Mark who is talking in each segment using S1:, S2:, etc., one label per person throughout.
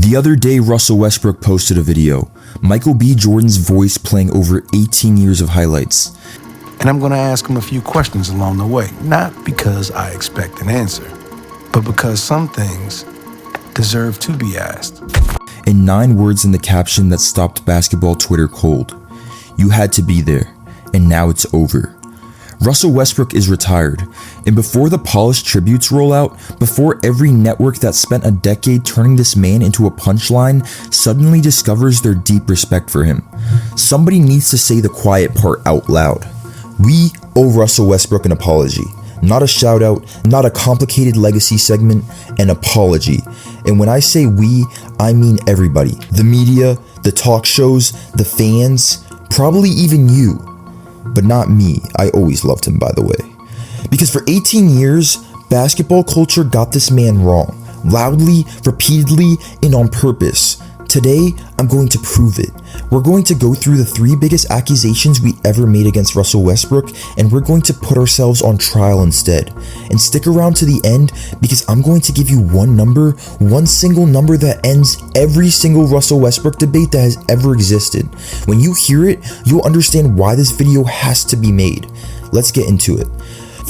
S1: The other day, Russell Westbrook posted a video, Michael B. Jordan's voice playing over 18 years of highlights.
S2: And I'm going to ask him a few questions along the way, not because I expect an answer, but because some things deserve to be asked.
S1: And 9 words in the caption that stopped basketball Twitter cold. You had to be there, and now it's over. Russell Westbrook is retired, and before the polished tributes roll out, before every network that spent a decade turning this man into a punchline suddenly discovers their deep respect for him, somebody needs to say the quiet part out loud. We owe Russell Westbrook an apology. Not a shout out, not a complicated legacy segment, an apology. And when I say we, I mean everybody. The media, the talk shows, the fans, probably even you. But not me. I always loved him, by the way. Because for 18 years, basketball culture got this man wrong. Loudly, repeatedly, and on purpose. Today, I'm going to prove it. We're going to go through the 3 biggest accusations we ever made against Russell Westbrook, and we're going to put ourselves on trial instead. And stick around to the end, because I'm going to give you one single number that ends every single Russell Westbrook debate that has ever existed. When you hear it, you'll understand why this video has to be made. Let's get into it.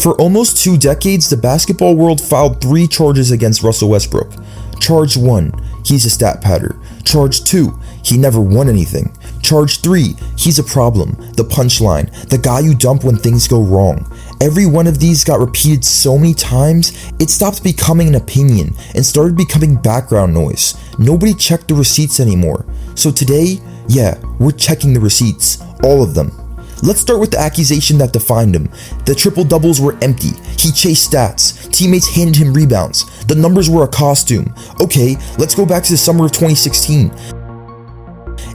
S1: For almost 2 decades, the basketball world filed 3 charges against Russell Westbrook. Charge 1, he's a stat padder. Charge 2, he never won anything. Charge 3, he's a problem, the punchline, the guy you dump when things go wrong. Every one of these got repeated so many times, it stopped becoming an opinion and started becoming background noise. Nobody checked the receipts anymore. So today, yeah, we're checking the receipts, all of them. Let's start with the accusation that defined him. The triple-doubles were empty. He chased stats. Teammates handed him rebounds. The numbers were a costume. Okay, let's go back to the summer of 2016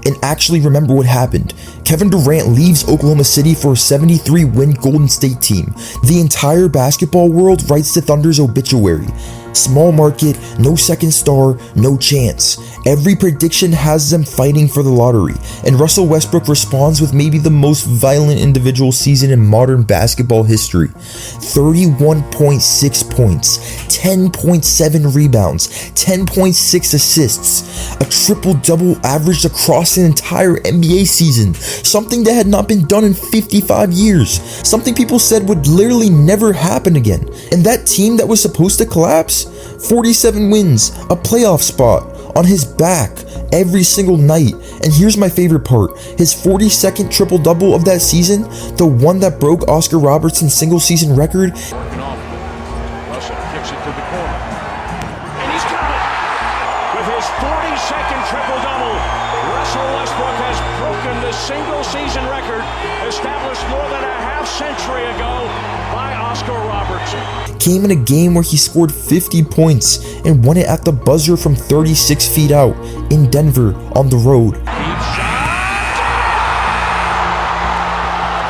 S1: and actually remember what happened. Kevin Durant leaves Oklahoma City for a 73-win Golden State team. The entire basketball world writes the Thunder's obituary. Small market, no second star, no chance. Every prediction has them fighting for the lottery, and Russell Westbrook responds with maybe the most violent individual season in modern basketball history. 31.6 points, 10.7 rebounds, 10.6 assists, a triple-double averaged across an entire NBA season, something that had not been done in 55 years, something people said would literally never happen again. And that team that was supposed to collapse? 47 wins, a playoff spot, on his back every single night. And here's my favorite part, his 42nd triple-double of that season, the one that broke Oscar Robertson's single-season record.
S3: Russell kicks it to the corner, and he's got it! With his 42nd triple-double, Russell Westbrook has broken the single-season record established more than a half-century ago by Oscar Robertson.
S1: Came in a game where he scored 50 points and won it at the buzzer from 36 feet out in Denver on the road.
S3: Deep shot!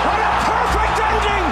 S3: What a perfect ending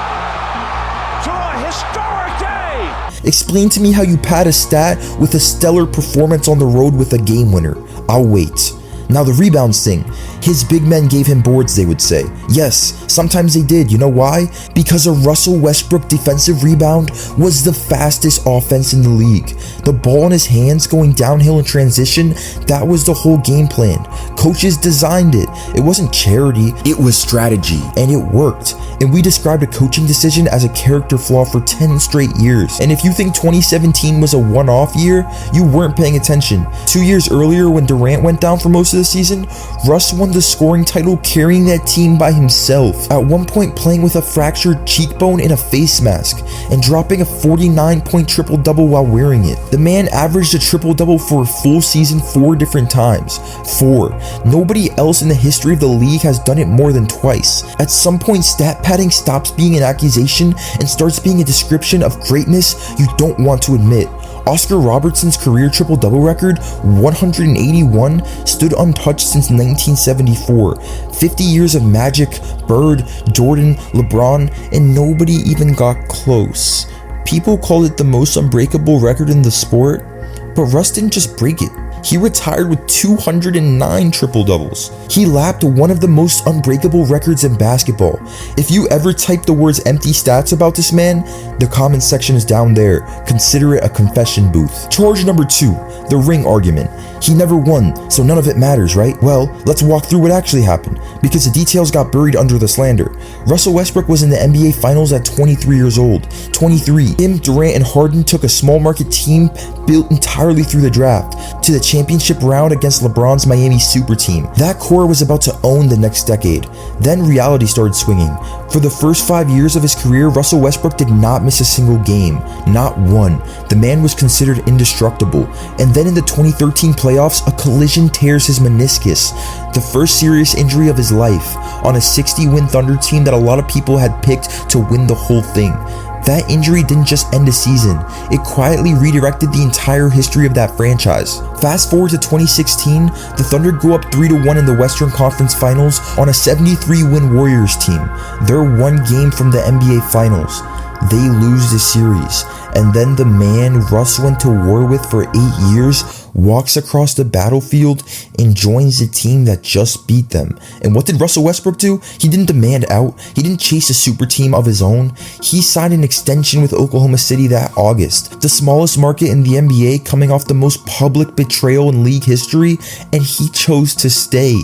S3: to a historic day!
S1: Explain to me how you pad a stat with a stellar performance on the road with a game winner. I'll wait. Now the rebounds thing, his big men gave him boards, they would say. Yes, sometimes they did. You know why? Because a Russell Westbrook defensive rebound was the fastest offense in the league. The ball in his hands going downhill in transition, that was the whole game plan. Coaches designed it. It wasn't charity, it was strategy, and it worked. And we described a coaching decision as a character flaw for 10 straight years. And if you think 2017 was a one-off year, you weren't paying attention. 2 years earlier, when Durant went down for most of the season, Russ won the scoring title carrying that team by himself, at one point playing with a fractured cheekbone and a face mask, and dropping a 49-point triple-double while wearing it. The man averaged a triple-double for a full season 4 different times. 4. Nobody else in the history of the league has done it more than twice. At some point, stat padding stops being an accusation and starts being a description of greatness you don't want to admit. Oscar Robertson's career triple-double record, 181, stood untouched since 1974. 50 years of Magic, Bird, Jordan, LeBron, and nobody even got close. People called it the most unbreakable record in the sport, but Russ didn't just break it. He retired with 209 triple-doubles. He lapped one of the most unbreakable records in basketball. If you ever type the words empty stats about this man, the comment section is down there. Consider it a confession booth. Charge number 2, the ring argument. He never won, so none of it matters, right? Well, let's walk through what actually happened, because the details got buried under the slander. Russell Westbrook was in the NBA Finals at 23 years old. 23. Him, Durant, and Harden took a small market team built entirely through the draft to the championship round against LeBron's Miami super team. That core was about to own the next decade. Then reality started swinging. For the first 5 years of his career, Russell Westbrook did not miss a single game. Not one. The man was considered indestructible. And then in the 2013 playoffs, a collision tears his meniscus. The first serious injury of his life on a 60-win Thunder team that a lot of people had picked to win the whole thing. That injury didn't just end a season, it quietly redirected the entire history of that franchise. Fast forward to 2016, the Thunder go up 3-1 in the Western Conference Finals on a 73-win Warriors team. They're one game from the NBA Finals. They lose the series, and then the man Russ went to war with for 8 years walks across the battlefield and joins the team that just beat them. And what did Russell Westbrook do? He didn't demand out. He didn't chase a super team of his own. He signed an extension with Oklahoma City that August, the smallest market in the NBA, coming off the most public betrayal in league history, and he chose to stay.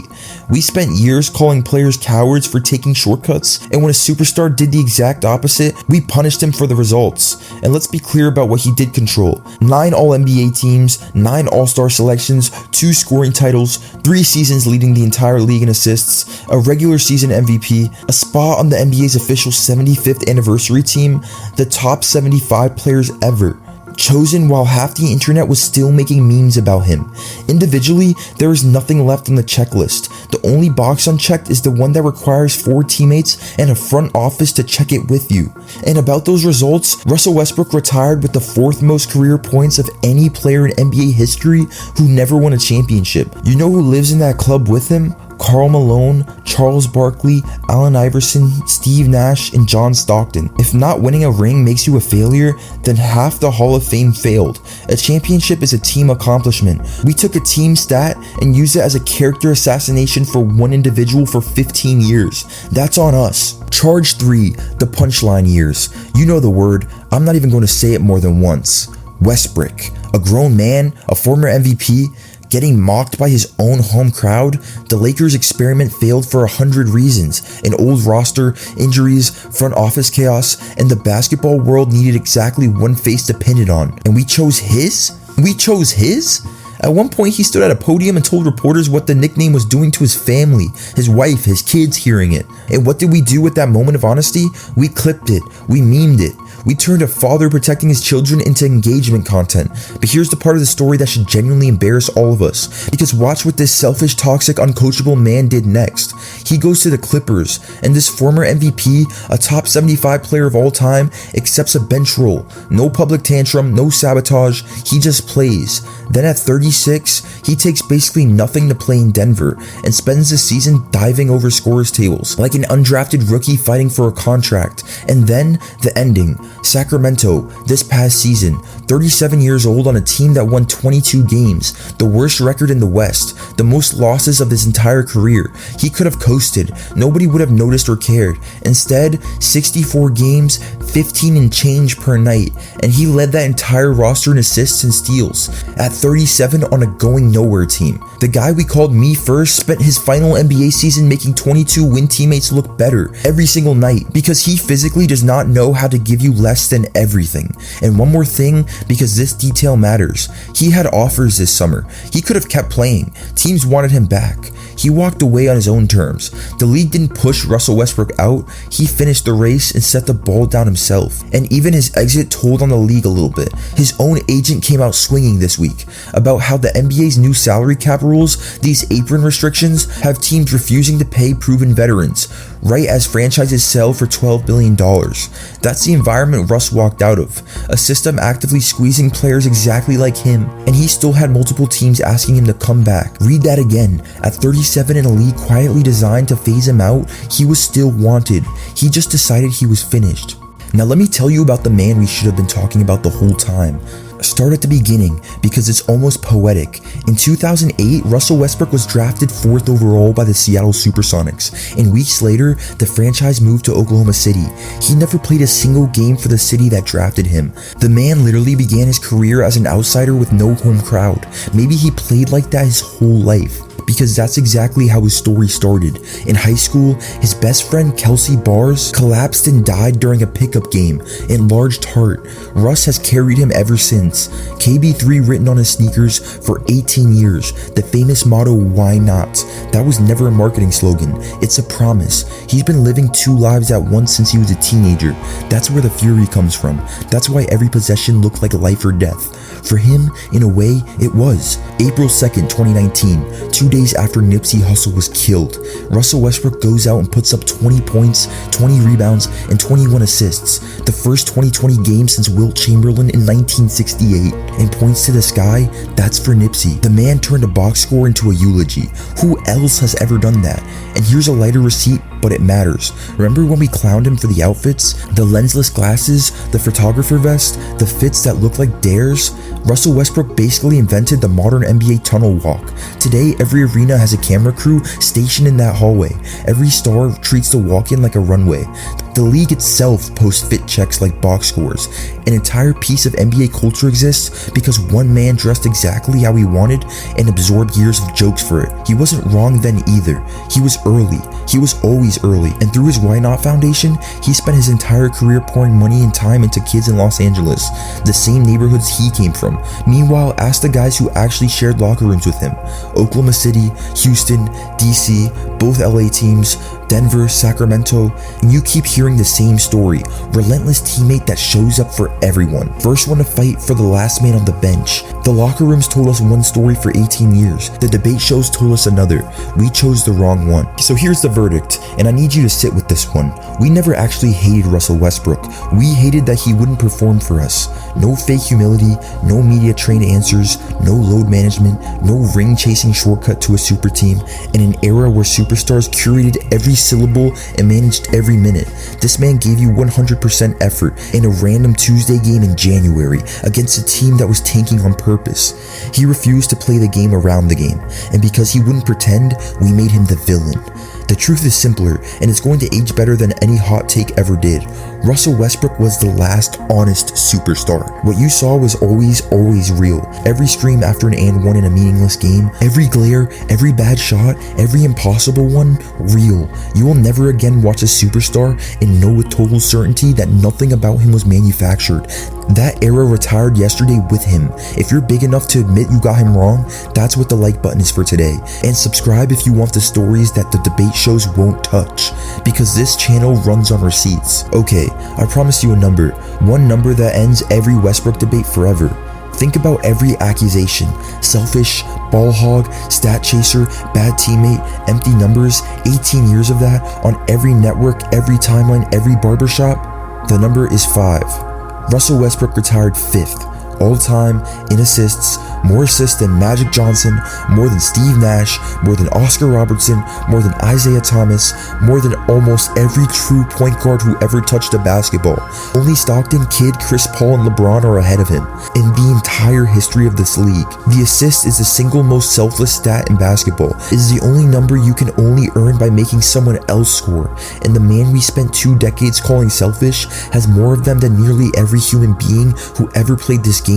S1: We spent years calling players cowards for taking shortcuts, and when a superstar did the exact opposite, we punished him for the results. And let's be clear about what he did control. 9 All-NBA teams, 9 All-Star selections, 2 scoring titles, 3 seasons leading the entire league in assists, a regular season MVP, a spot on the NBA's official 75th anniversary team, the top 75 players ever. Chosen while half the internet was still making memes about him. Individually, there is nothing left on the checklist. The only box unchecked is the one that requires 4 teammates and a front office to check it with you. And about those results, Russell Westbrook retired with the 4th most career points of any player in NBA history who never won a championship. You know who lives in that club with him? Karl Malone, Charles Barkley, Allen Iverson, Steve Nash, and John Stockton. If not winning a ring makes you a failure, then half the Hall of Fame failed. A championship is a team accomplishment. We took a team stat and used it as a character assassination for one individual for 15 years. That's on us. Charge 3, the punchline years. You know the word. I'm not even going to say it more than once. Westbrick, a grown man, a former MVP, getting mocked by his own home crowd. The Lakers experiment failed for 100 reasons. An old roster, injuries, front office chaos, and the basketball world needed exactly one face to pin it on. And we chose his? We chose his? At one point, he stood at a podium and told reporters what the nickname was doing to his family, his wife, his kids hearing it. And what did we do with that moment of honesty? We clipped it. We memed it. We turned a father protecting his children into engagement content. But here's the part of the story that should genuinely embarrass all of us. Because watch what this selfish, toxic, uncoachable man did next. He goes to the Clippers, and this former MVP, a top 75 player of all time, accepts a bench role. No public tantrum, no sabotage, he just plays. Then at 36, he takes basically nothing to play in Denver and spends the season diving over scorers tables like an undrafted rookie fighting for a contract. And then the ending. Sacramento, this past season, 37 years old on a team that won 22 games, the worst record in the West, the most losses of his entire career. He could have coasted, nobody would have noticed or cared. Instead, 64 games, 15 and change per night, and he led that entire roster in assists and steals. At 37 on a going nowhere team. The guy we called Me First spent his final NBA season making 22 win teammates look better every single night because he physically does not know how to give you less than everything. And one more thing, because this detail matters. He had offers this summer. He could have kept playing. Teams wanted him back. He walked away on his own terms. The league didn't push Russell Westbrook out. He finished the race and set the ball down himself. And even his exit told on the league a little bit. His own agent came out swinging this week about how the NBA's new salary cap rules, these apron restrictions, have teams refusing to pay proven veterans, right as franchises sell for $12 billion. That's the environment Russ walked out of. A system actively squeezing players exactly like him. And he still had multiple teams asking him to come back. Read that again. At 37 in a league quietly designed to phase him out, he was still wanted. He just decided he was finished. Now let me tell you about the man we should have been talking about the whole time. Start at the beginning because it's almost poetic. In 2008, Russell Westbrook was drafted 4th overall by the Seattle Supersonics, and weeks later, the franchise moved to Oklahoma City. He never played a single game for the city that drafted him. The man literally began his career as an outsider with no home crowd. Maybe he played like that his whole life, because that's exactly how his story started. In high school, his best friend Khelcey Barrs collapsed and died during a pickup game. Enlarged heart. Russ has carried him ever since. KB3 written on his sneakers for 18 years. The famous motto, "Why not?" That was never a marketing slogan. It's a promise. He's been living 2 lives at once since he was a teenager. That's where the fury comes from. That's why every possession looked like life or death. For him, in a way, it was. April 2nd, 2019, 2 days after Nipsey Hussle was killed, Russell Westbrook goes out and puts up 20 points, 20 rebounds, and 21 assists. The first 2020 game since Wilt Chamberlain in 1968. And points to the sky, that's for Nipsey. The man turned a box score into a eulogy. Who else has ever done that? And here's a lighter receipt, but it matters. Remember when we clowned him for the outfits? The lensless glasses, the photographer vest, the fits that look like dares? Russell Westbrook basically invented the modern NBA tunnel walk. Today, every arena has a camera crew stationed in that hallway. Every star treats the walk-in like a runway. The league itself posts fit checks like box scores. An entire piece of NBA culture exists because one man dressed exactly how he wanted and absorbed years of jokes for it. He wasn't wrong then either. He was early. He was always early. And through his Why Not Foundation, he spent his entire career pouring money and time into kids in Los Angeles, the same neighborhoods he came from. Meanwhile, ask the guys who actually shared locker rooms with him. Oklahoma City, Houston, DC, both LA teams, Denver, Sacramento, and you keep hearing the same story. Relentless teammate that shows up for everyone. First one to fight for the last man on the bench. The locker rooms told us one story for 18 years. The debate shows told us another. We chose the wrong one. So here's the verdict, and I need you to sit with this one. We never actually hated Russell Westbrook. We hated that he wouldn't perform for us. No fake humility, no media trained answers, no load management, no ring chasing shortcut to a super team, in an era where superstars curated every syllable and managed every minute. This man gave you 100% effort in a random Tuesday game in January against a team that was tanking on purpose. He refused to play the game around the game, and because he wouldn't pretend, we made him the villain. The truth is simpler, and it's going to age better than any hot take ever did. Russell Westbrook was the last honest superstar. What you saw was always real. Every scream after an and one in a meaningless game, every glare, every bad shot, every impossible one, real. You will never again watch a superstar and know with total certainty that nothing about him was manufactured. That era retired yesterday with him. If you're big enough to admit you got him wrong, that's what the like button is for today. And subscribe if you want the stories that the debate shows won't touch, because this channel runs on receipts. Okay, I promised you a number. One number that ends every Westbrook debate forever. Think about every accusation. Selfish, ball hog, stat chaser, bad teammate, empty numbers, 18 years of that on every network, every timeline, every barbershop. The number is 5. Russell Westbrook retired 5th all-time in assists, more assists than Magic Johnson, more than Steve Nash, more than Oscar Robertson, more than Isaiah Thomas, more than almost every true point guard who ever touched a basketball. Only Stockton, Kidd, Chris Paul, and LeBron are ahead of him in the entire history of this league. The assist is the single most selfless stat in basketball. It is the only number you can only earn by making someone else score, and the man we spent 2 decades calling selfish has more of them than nearly every human being who ever played this game.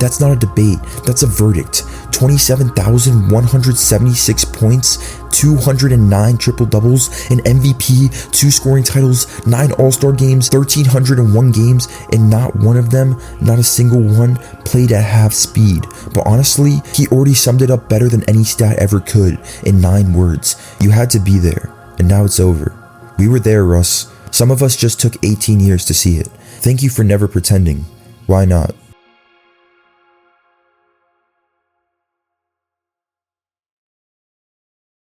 S1: That's not a debate, that's a verdict. 27,176 points, 209 triple doubles, an MVP, 2 scoring titles, 9 All-Star games, 1,301 games, and not one of them, not a single one, played at half speed. But honestly, he already summed it up better than any stat ever could in 9 words. You had to be there, and now it's over. We were there, Russ. Some of us just took 18 years to see it. Thank you for never pretending. Why not?